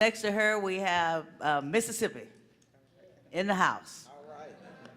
Next to her, we have Mississippi in the House.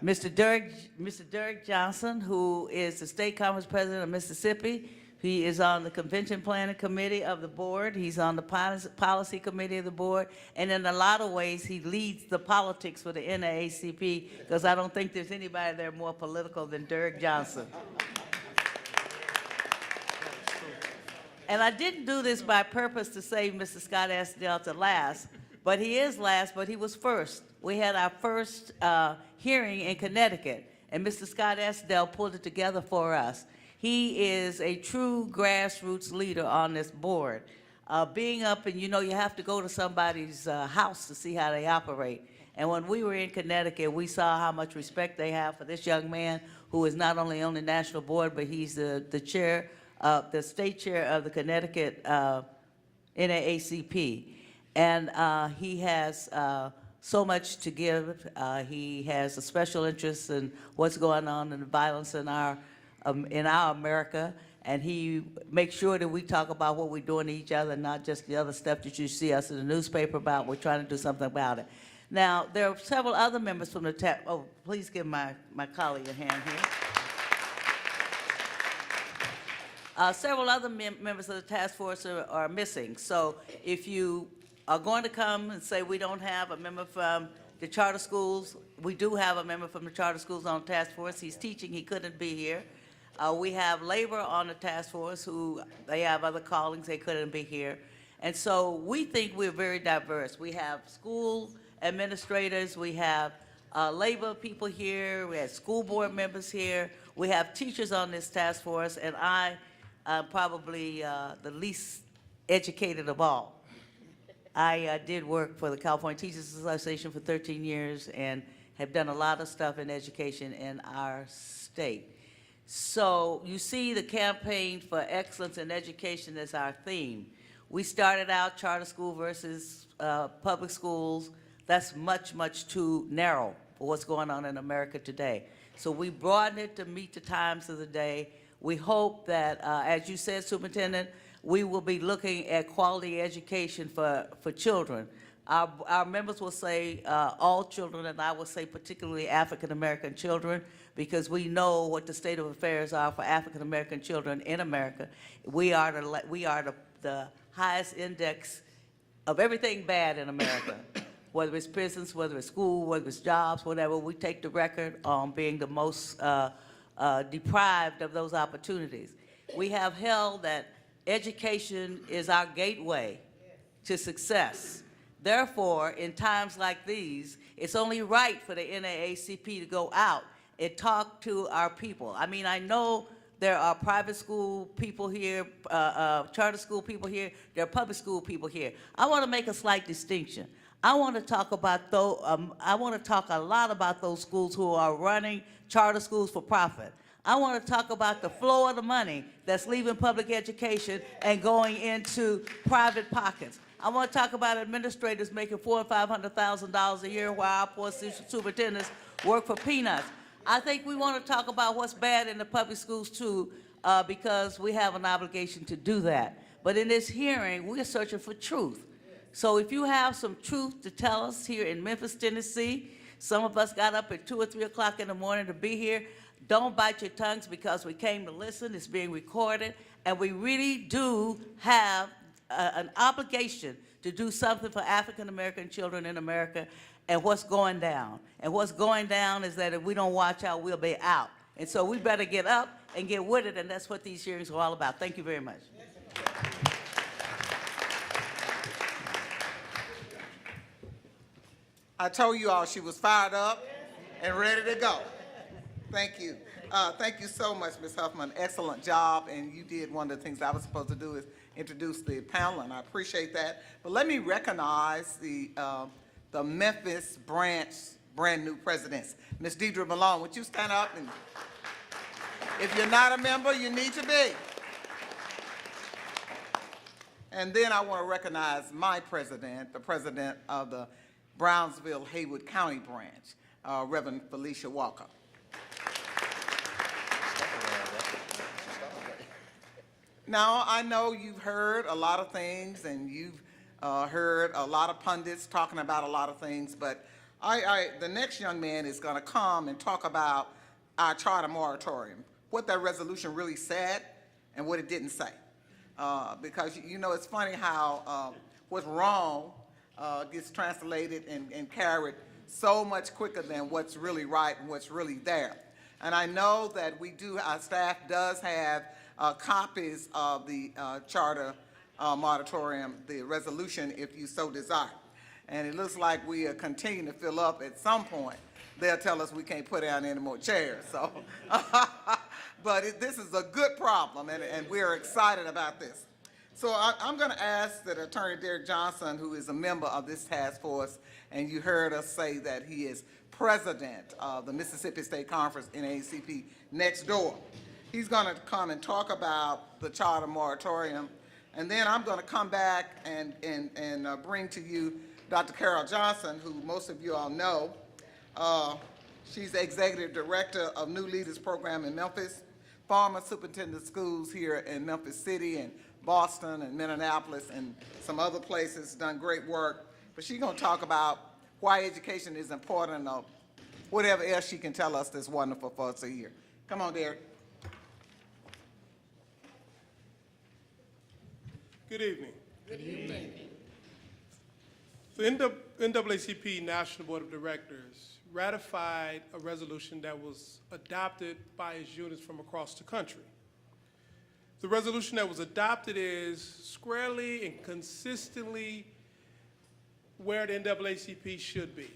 Mr. Derek Johnson, who is the State Conference President of Mississippi. He is on the Convention Planning Committee of the board. He's on the Policy Committee of the board. And in a lot of ways, he leads the politics for the NAACP, because I don't think there's anybody there more political than Derek Johnson. And I didn't do this by purpose to save Mr. Scott Asdell to last, but he is last, but he was first. We had our first hearing in Connecticut, and Mr. Scott Asdell pulled it together for us. He is a true grassroots leader on this board. Being up, and you know, you have to go to somebody's house to see how they operate. And when we were in Connecticut, we saw how much respect they have for this young man, who is not only on the national board, but he's the chair, the state chair of the Connecticut NAACP. And he has so much to give. He has a special interest in what's going on in the violence in our America, and he makes sure that we talk about what we're doing to each other, not just the other stuff that you see us in the newspaper about. We're trying to do something about it. Now, there are several other members from the oh, please give my colleague a hand here. Several other members of the task force are missing. So if you are going to come and say we don't have a member from the charter schools, we do have a member from the charter schools on the task force. He's teaching, he couldn't be here. We have labor on the task force who, they have other callings, they couldn't be here. And so we think we're very diverse. We have school administrators, we have labor people here, we have school board members here, we have teachers on this task force, and I'm probably the least educated of all. I did work for the California Teachers Association for 13 years and have done a lot of stuff in education in our state. So you see the campaign for excellence in education as our theme. We started out charter school versus public schools. That's much, much too narrow for what's going on in America today. So we broadened it to meet the times of the day. We hope that, as you said, Superintendent, we will be looking at quality education for children. Our members will say all children, and I will say particularly African-American children, because we know what the state of affairs are for African-American children in America. We are the highest index of everything bad in America, whether it's prisons, whether it's school, whether it's jobs, whatever. We take the record on being the most deprived of those opportunities. We have held that education is our gateway to success. Therefore, in times like these, it's only right for the NAACP to go out and talk to our people. I mean, I know there are private school people here, charter school people here, there are public school people here. I want to make a slight distinction. I want to talk about I want to talk a lot about those schools who are running charter schools for profit. I want to talk about the flow of the money that's leaving public education and going into private pockets. I want to talk about administrators making $400,000 and $500,000 a year while our poor superintendents work for peanuts. I think we want to talk about what's bad in the public schools too, because we have an obligation to do that. But in this hearing, we're searching for truth. So if you have some truth to tell us here in Memphis, Tennessee, some of us got up at 2 or 3 o'clock in the morning to be here. Don't bite your tongues, because we came to listen. It's being recorded, and we really do have an obligation to do something for African-American children in America and what's going down. And what's going down is that if we don't watch out, we'll be out. And so we better get up and get with it, and that's what these hearings are all about. Thank you very much. I told you all she was fired up and ready to go. Thank you. Thank you so much, Ms. Huffman. Excellent job, and you did one of the things I was supposed to do is introduce the panel, and I appreciate that. But let me recognize the Memphis branch brand new presidents. Ms. Deidre Malone, would you stand up? And if you're not a member, you need to be. And then I want to recognize my president, the president of the Brownsville-Haywood County branch, Reverend Felicia Walker. Now, I know you've heard a lot of things, and you've heard a lot of pundits talking about a lot of things, but the next young man is going to come and talk about our charter moratorium, what that resolution really said and what it didn't say. Because, you know, it's funny how what's wrong gets translated and carried so much quicker than what's really right and what's really there. And I know that our staff does have copies of the charter moratorium, the resolution, if you so desire. And it looks like we are continuing to fill up. At some point, they'll tell us we can't put down any more chairs. So, but this is a good problem, and we're excited about this. So I'm going to ask that Attorney Derek Johnson, who is a member of this task force, and you heard us say that he is president of the Mississippi State Conference, NAACP, next door. He's going to come and talk about the charter moratorium, and then I'm going to come back and bring to you Dr. Carol Johnson, who most of you all know. She's the executive director of New Leaders Program in Memphis, former superintendent of schools here in Memphis City and Boston and Minneapolis and some other places, done great work. But she's going to talk about why education is important, or whatever else she can tell us that's wonderful for us to hear. Come on, Derek. Good evening. Good evening. The NAACP National Board of Directors ratified a resolution that was adopted by its units from across the country. The resolution that was adopted is squarely and consistently where the NAACP should be.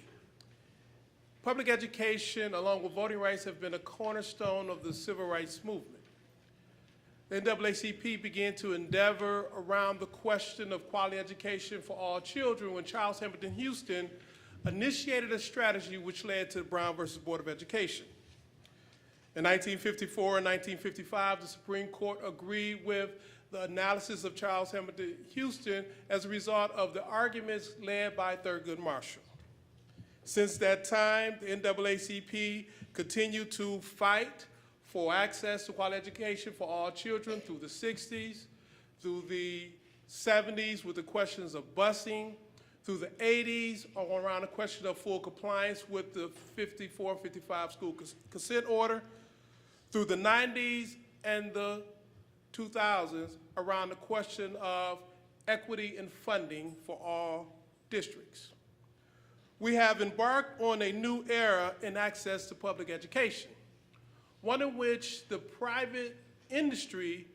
Public education, along with voting rights, have been a cornerstone of the civil rights movement. The NAACP began to endeavor around the question of quality education for all children when Charles Hamilton Houston initiated a strategy which led to the Brown versus Board of Education. In 1954 and 1955, the Supreme Court agreed with the analysis of Charles Hamilton Houston as a result of the arguments led by Thurgood Marshall. Since that time, the NAACP continued to fight for access to quality education for all children through the 60s, through the 70s with the questions of busing, through the 80s around the question of full compliance with the 54 and 55 school consent order, through the 90s and the 2000s around the question of equity and funding for all districts. We have embarked on a new era in access to public education, one in which the private industry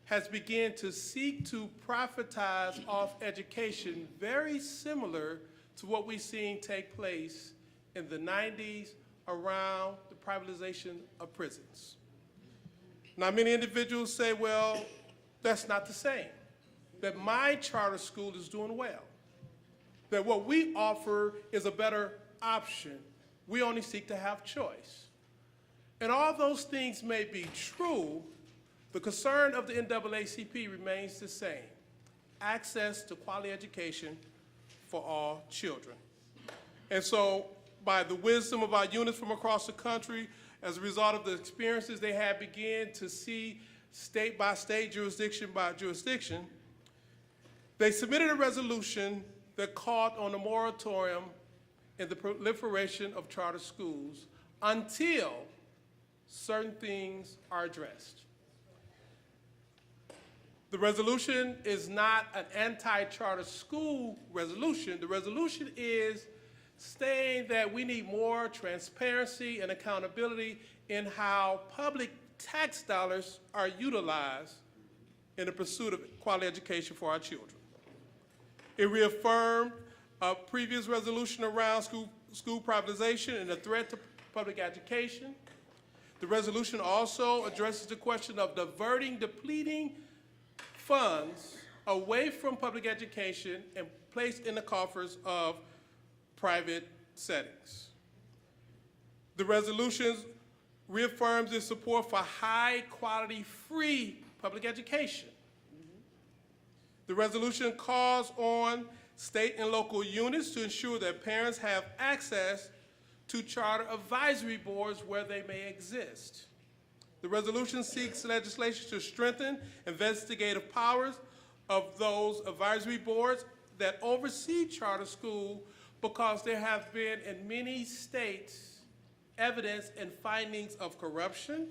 has begun to seek to profitize off education, very similar to what we've seen take place in the 90s around the privatization of prisons. Now, many individuals say, well, that's not the same, that my charter school is doing well, that what we offer is a better option. We only seek to have choice. And all those things may be true. The concern of the NAACP remains the same: access to quality education for all children. And so, by the wisdom of our units from across the country, as a result of the experiences they have begun to see state by state, jurisdiction by jurisdiction, they submitted a resolution that called on a moratorium in the proliferation of charter schools until certain things are addressed. The resolution is not an anti-charter school resolution. The resolution is saying that we need more transparency and accountability in how public tax dollars are utilized in the pursuit of quality education for our children. It reaffirmed a previous resolution around school privatization and the threat to public education. The resolution also addresses the question of diverting depleting funds away from public education and placed in the coffers of private settings. The resolution reaffirms its support for high-quality, free public education. The resolution calls on state and local units to ensure that parents have access to charter advisory boards where they may exist. The resolution seeks legislation to strengthen investigative powers of those advisory boards that oversee charter school because there have been in many states evidence and findings of corruption,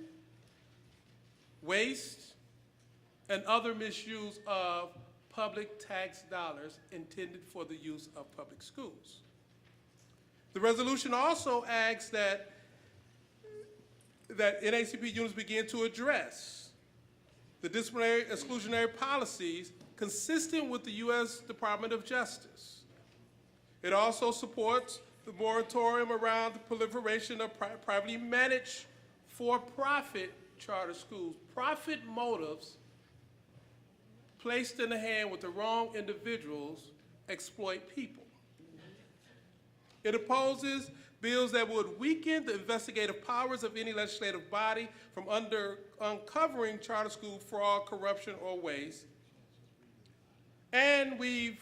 waste, and other misuse of public tax dollars intended for the use of public schools. The resolution also asks that NAACP units begin to address the disciplinary exclusionary policies consistent with the U.S. Department of Justice. It also supports the moratorium around the proliferation of privately managed for-profit charter schools. Profit motives placed in the hand with the wrong individuals exploit people. It opposes bills that would weaken the investigative powers of any legislative body from uncovering charter school fraud, corruption, or waste. And we've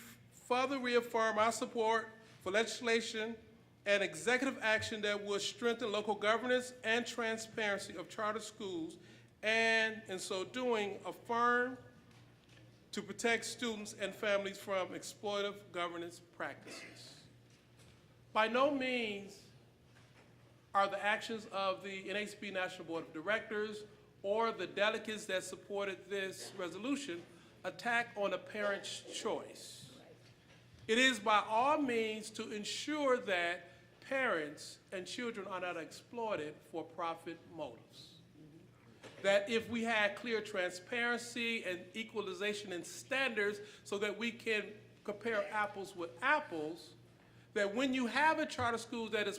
further reaffirmed our support for legislation and executive action that would strengthen local governance and transparency of charter schools, and in so doing, affirm to protect students and families from exploitive governance practices. By no means are the actions of the NAACP National Board of Directors or the delegates that supported this resolution attack on a parent's choice. It is by all means to ensure that parents and children are not exploited for profit motives. That if we had clear transparency and equalization in standards so that we can compare apples with apples, that when you have a charter school that is